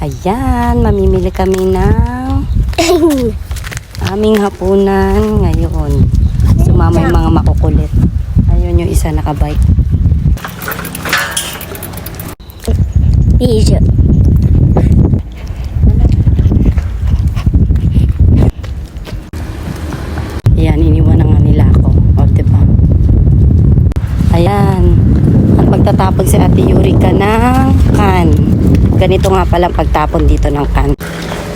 Ayan, mamimili kami ng aming hapunan ngayon. Sumama yung mga makukulit. Ayun yung isa nakabike. Asia. Ayan, iniwan na nga nila ako. O, diba? Ayan. At magtatapon si Ate Eureka ng can. Ganito nga palang pagtapon dito ng can.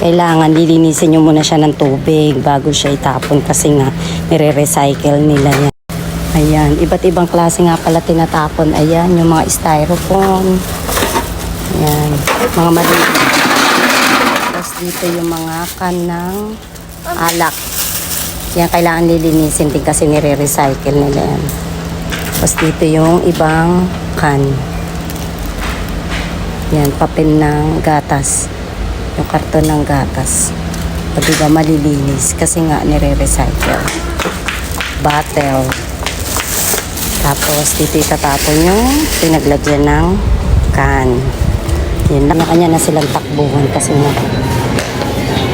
Kailangan lilinisin nyo muna siya ng tubig bago siya itapon kasi nga nire-recycle nila yan. Ayan, iba't ibang klase nga pala tinatapon. Ayan, yung mga styrofoam. Ayan, mga maliit. Tapos dito yung mga can ng alak. Yan, kailangan lilinisin din kasi nire-recycle nila yan. Tapos dito yung ibang can. Yan, papel ng gatas. Yung karton ng gatas. O diba malilinis kasi nga nire-recycle. Bottle. Tapos dito itatapon yung pinaglagyan ng can. Yan, kanya-kanya na silang takbuhan kasi nga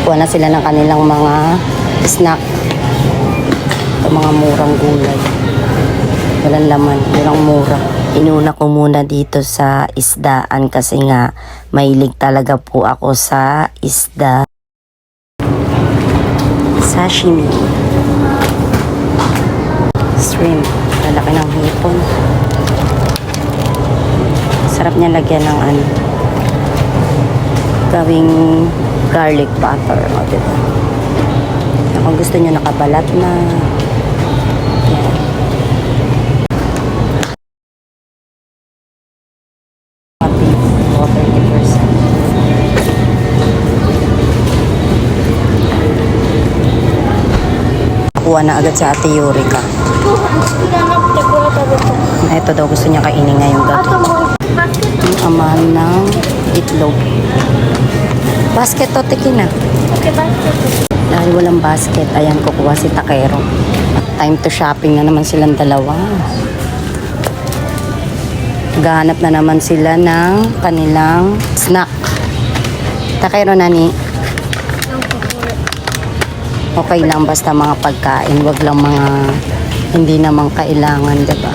kuha na sila ng kanilang mga snack. Ito mga murang gulay. Walang laman, walang mura. Inuna ko muna dito sa isdaan kasi nga mahilig talaga po ako sa isda. Sashimi. Shrimp. Lalaki ng hipon. Sarap niya lagyan ng ano. Gawing garlic butter. O, diba? Kung gusto nyo nakabalat na. Yan. O, 30%. Nakuha na agad sa Ate Eureka. Ito daw gusto niya kainin ngayong gabi. Yung amahan ng itlog. Basket to, tikin na. Okay, basket. Dahil walang basket, ayan, kukuha si Takero. Time to shopping na naman silang dalawa. Gahanap na naman sila ng kanilang snack. Takero, nani? Okay lang, basta mga pagkain. Wag lang mga hindi naman kailangan, diba?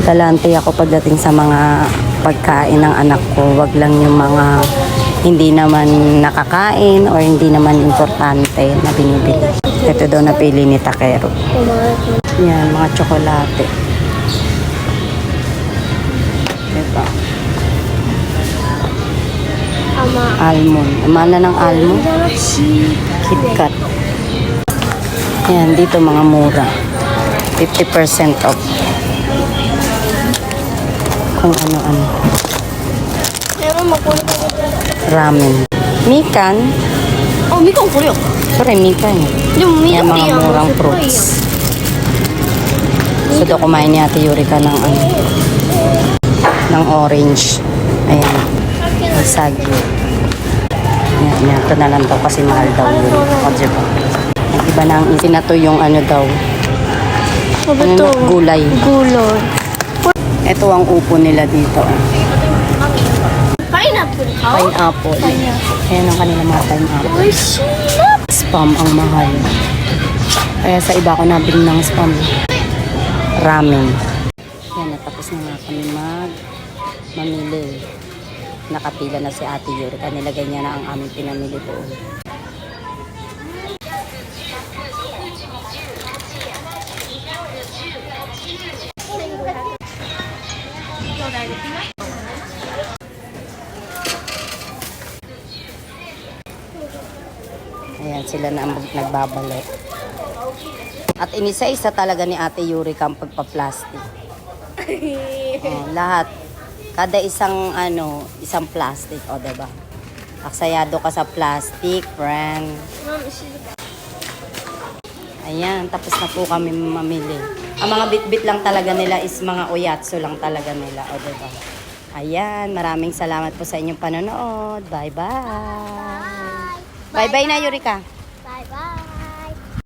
Galante ako pagdating sa mga pagkain ng anak ko. Wag lang yung mga hindi naman nakakain or hindi naman importante na binibili. Ito daw napili ni Takero. Yan, mga tsokolate. Diba? Almond. Amala ng almond. KitKat. Yan, dito mga mura. 50% off. Kung ano-ano. Ramen. Mikan. Oh, mikanこれよ。 Sorry, mikan. Yan, mga murang fruits. So, doon kumain ni Ate Eureka ng ano, ng orange. Ayan. Sagi. Yan, ito na lang daw kasi mahal daw yun. O, diba? Ang iba na ang isin na to yung ano daw. Ano na? Gulay. Gulay. Ito ang upo nila dito. Pineapple. Pineapple. Ayan ang kanila mga pineapple. Spam ang mahal. Kaya sa iba ko nabili ng spam. Ramen. Yan, natapos na nga kami mamili. Nakapila na si Ate Eureka. Nilagay niya na ang aming pinamili doon. Ayan, sila na ang nagbabalik. At inisa-isa talaga ni Ate Eureka ang pagpa-plastic. Lahat. Kada isang isang plastic, o diba? Aksayado ka sa plastic, friend. Ayan, tapos na po kami mamili. Ang mga bit-bit lang talaga nila is mga oyatsu lang talaga nila, o diba? Ayan, maraming salamat po sa inyong panonood. Bye-bye. Bye-bye na, Eureka.